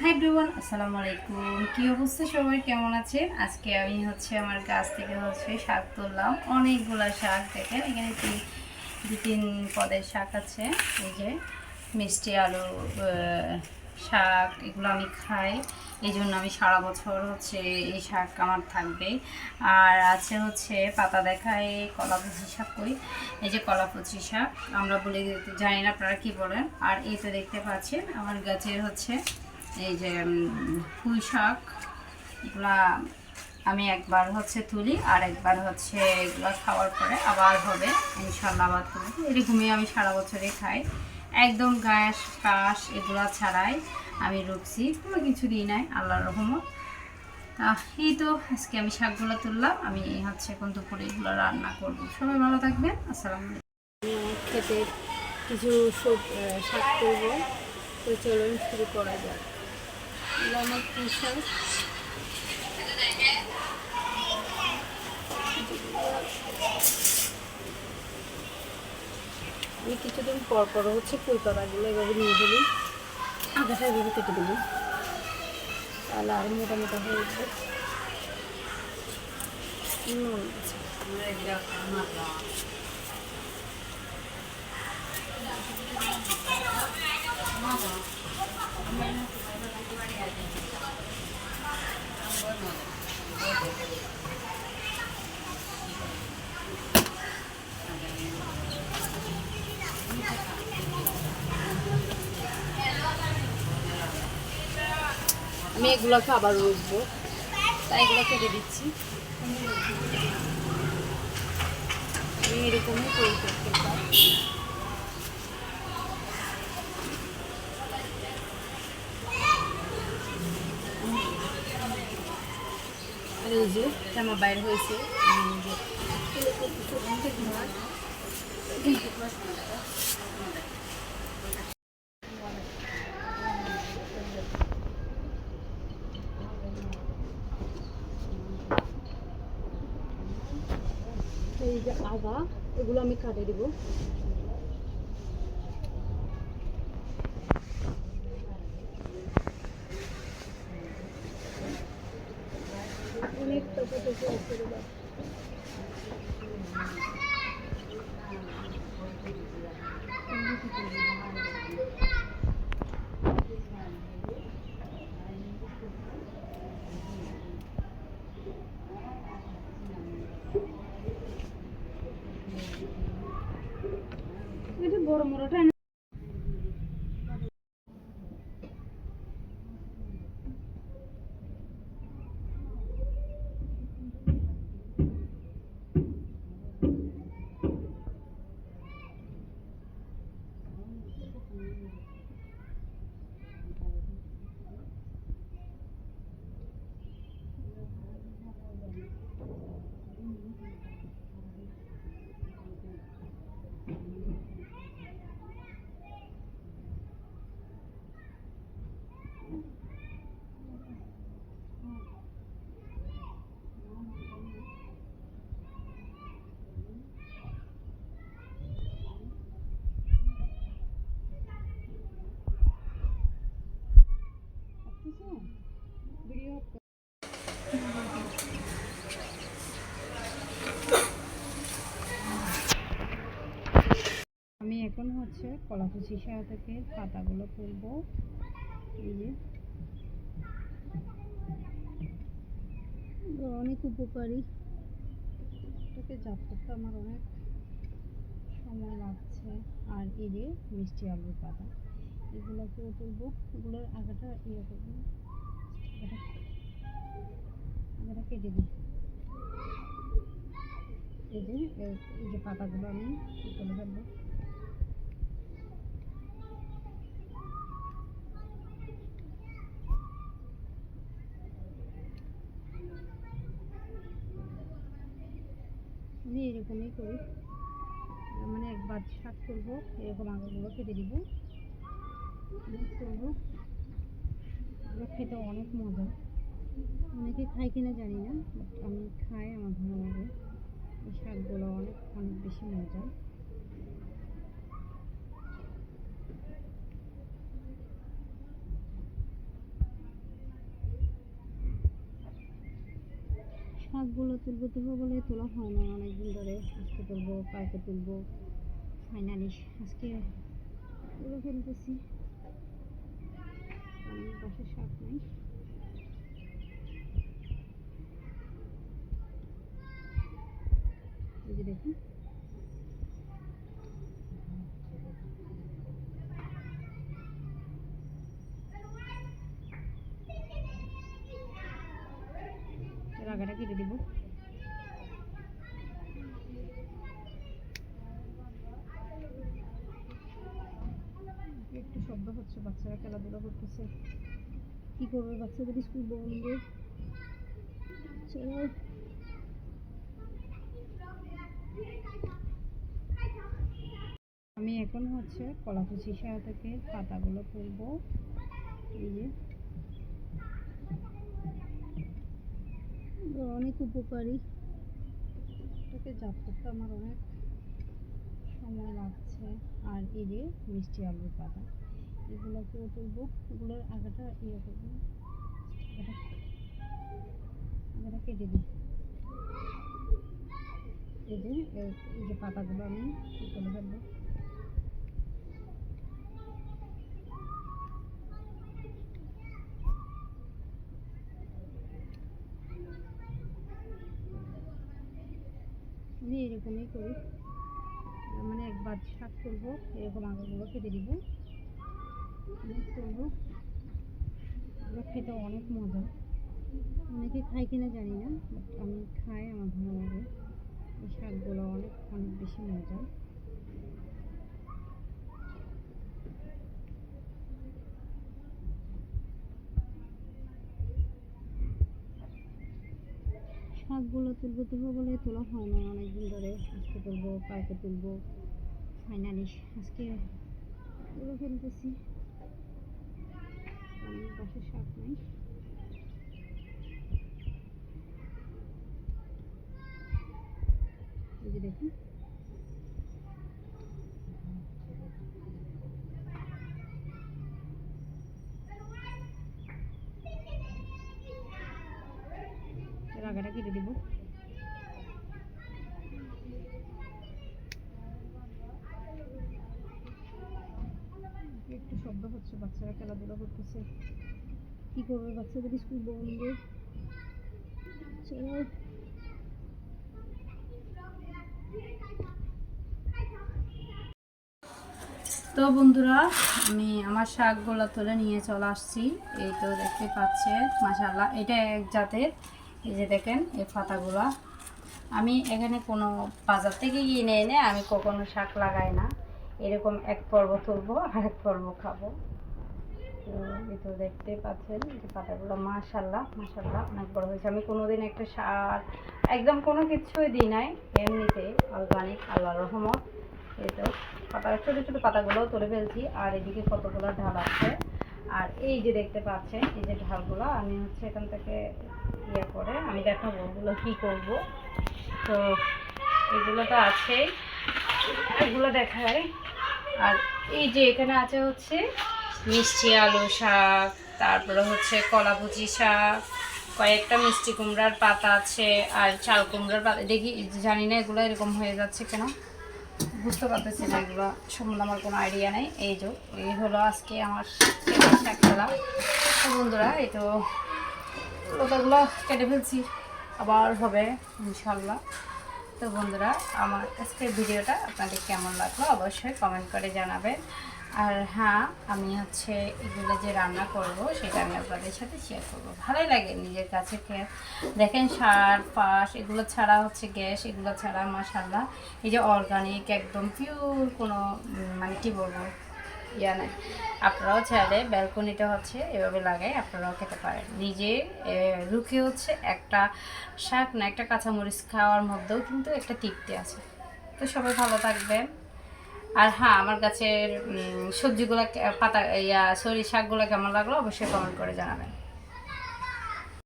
Hi everyone, আসসালামু আলাইকুম। কি অবস্থা সবাই, কেমন আছেন? আজকে আমি আমার গাছ থেকে শাক তুললাম, অনেকগুলা শাক। দেখেন এখানে দু তিন পদের শাক আছে। এই যে মিষ্টি আলু শাক, এগুলো আমি খাই, এই জন্য আমি সারা বছর এই শাক আমার থাকবে। আর আছে পাতা দেখায় কলাপুচি শাক। কই, এই যে কলাপুচি শাক আমরা বলি, জানি না আপনারা কি বলেন। আর এই তো দেখতে পাচ্ছেন আমার গাছের এই যে পুঁই শাক। এগুলা আমি একবার তুলি, আর একবার এগুলো খাওয়ার পরে আবার হবে ইনশাল্লাহ, আবার তুলি। এরকমই আমি সারা বছরই খাই, একদম ঘাস কাশ এগুলা ছাড়াই আমি রুখছি, কোনো কিছু দিই নাই, আল্লাহর রহমত। এই তো আজকে আমি শাকগুলো তুললাম, আমি এখন দুপুরে এগুলো রান্না করব। সবাই ভালো থাকবেন, আসসালামু আলাইকুম। খেতে কিছু শাক করবো, তো চলুন শুরু করা যাক। আমার পুঁই শাক, আমি কিছুদিন পর পর পুঁই পাতাগুলো এভাবে নিয়ে দিলি, আগাটা এভাবে কেটে দেবো, তাহলে আরও মোটা মোটা হয়ে উঠবে। আমি এগুলোকে আবার রুখবো, তাই এগুলো কেটে দিচ্ছি। আমি এরকমই তৈরি করতে পারি। এই যে জামা বাইর হয়েছে, এই যে আগা, এগুলো আমি কাটে দিব। অনেক এটা বড় মোড়াটা। আমি এখন কলাকুচি শাক থেকে পাতাগুলো তুলবো। এই যে অনেক উপকারী, এটাকে জাত করতে আমার অনেক সময় লাগছে। আর এই যে মিষ্টি আলুর পাতা, এগুলোকেও তুলবো। এগুলোর আগাটা ইয়ে করবো, আগাটা কেটে দিই। এই যে পাতাগুলো আমি তুলে ফেলবো। আমি এরকমই করি, মানে একবার শাক তুলবো, এরকম আগাগুলো কেটে দিব, তুলবো। এগুলো খেতে অনেক মজা, অনেকে খাই কিনা জানি না, বাট আমি খাই, আমার ভালো লাগে। এই শাকগুলো অনেক অনেক বেশি মজা। শাকগুলো তুলবো বলে তোলা হয় না অনেকদিন ধরে। আজকে তুলবো, কালকে তুলবো, ফাইনালি আজকে তুলে ফেলতেছি। আমার পাশে শাক নাই, এই যে দেখুন আগাটা কেটে দিব। একটু শব্দ হচ্ছে, বাচ্চারা খেলাধুলা করতেছে। কি করবে, বাচ্চাদের স্কুল বন্ধ। আমি এখন হচ্ছে কলাকুচি শাক থেকে পাতাগুলো তুলবো। এই যে অনেক উপকারী, এটাকে জাত করতে আমার অনেক সময় লাগছে। আর এই যে মিষ্টি আলুর পাতা, এগুলোকেও তুলবো। এগুলোর আগাটা ইয়ে করবো, আগাটা কেটে দিই। এই যে পাতাগুলো আমি তুলে ফেলবো। আমি এরকমই করি, মানে একবার শাক করবো, এরকম আগাগুলো কেটে দিব, করবো। এগুলো খেতে অনেক মজা। অনেকে খায় কিনা জানি না, বাট আমি খাই, আমার ভালো লাগে। এই শাকগুলো অনেক অনেক বেশি মজা। শাকগুলো তুলবো বলে তোলা হয় না অনেকদিন ধরে। আজকে তুলবো, কালকে তুলবো, ফাইনালি আজকে তুলে ফেলতেছি। আমার পাশে শাক নাই, এই যে দেখুন আগাটা কেটে দিব। একটু শব্দ হচ্ছে, বাচ্চারা খেলাধুলা করতেছে। কি করবে, বাচ্চাদের স্কুল বন্ধ। তো বন্ধুরা, আমি আমার শাকগুলো তুলে নিয়ে চলে আসছি। এই তো দেখতে পাচ্ছেন, মাশাআল্লাহ, এটা এক জাতের। এই যে দেখেন এই পাতাগুলা, আমি এখানে কোনো বাজার থেকে কিনে এনে আমি কখনো শাক লাগাই না। এরকম এক পর্ব তুলবো আর এক পর্ব খাবো। তো এই তো দেখতে পাচ্ছেন যে পাতাগুলো মাশাআল্লাহ মাশাআল্লাহ অনেক বড় হয়েছে। আমি কোনোদিন একটা সার একদম কোনো কিছুই দিই নাই, এমনিতে অর্গানিক, আল্লাহর রহমত। এই তো পাতা, ছোটো ছোটো পাতাগুলোও তুলে ফেলছি। আর এদিকে কতগুলো ঢাল আছে। আর এই যে দেখতে পাচ্ছেন এই যে ঢালগুলো, আমি হচ্ছে এখান থেকে ইয়ে করে আমি দেখাবো ওগুলো কী করবো। তো এগুলো তো আছেই, এগুলো দেখায়। আর এই যে এখানে আছে হচ্ছে মিষ্টি আলু শাক, তারপরে হচ্ছে কলাকুচি শাক, কয়েকটা মিষ্টি কুমড়ার পাতা আছে, আর চাল কুমড়ার পাতা। দেখি, জানি না এগুলো এরকম হয়ে যাচ্ছে কেন, বুঝতে পারতেছি না, এগুলো সম্বন্ধে আমার কোনো আইডিয়া নেই। এই হলো আজকে আমার শাক খেলা। তো বন্ধুরা, এই তো লতাগুলো কেটে ফেলছি, আবার হবে ইনশাল্লাহ। তো বন্ধুরা, আমার আজকের ভিডিওটা আপনাদের কেমন লাগলো অবশ্যই কমেন্ট করে জানাবেন। আর হ্যাঁ, আমি হচ্ছে এগুলো যে রান্না করব সেটা আমি আপনাদের সাথে শেয়ার করব। ভালোই লাগে নিজের কাছে খেয়ে। দেখেন সার পাশ এগুলো ছাড়া হচ্ছে গ্যাস, এগুলো ছাড়া মাশাআল্লাহ এই যে অর্গানিক একদম পিওর কোনো মানে কী বলবো ইয়া নেই। আপনারাও চাইলে ব্যালকনিতে হচ্ছে এভাবে লাগাই আপনারাও খেতে পারেন। নিজে রুখে হচ্ছে একটা শাক না একটা কাঁচামরিচ খাওয়ার মধ্যেও কিন্তু একটা তৃপ্তি আছে। তো সবাই ভালো থাকবেন। আর হ্যাঁ, আমার গাছের সবজিগুলো পাতা শাকগুলো কেমন লাগলো অবশ্যই কমেন্ট করে জানাবেন।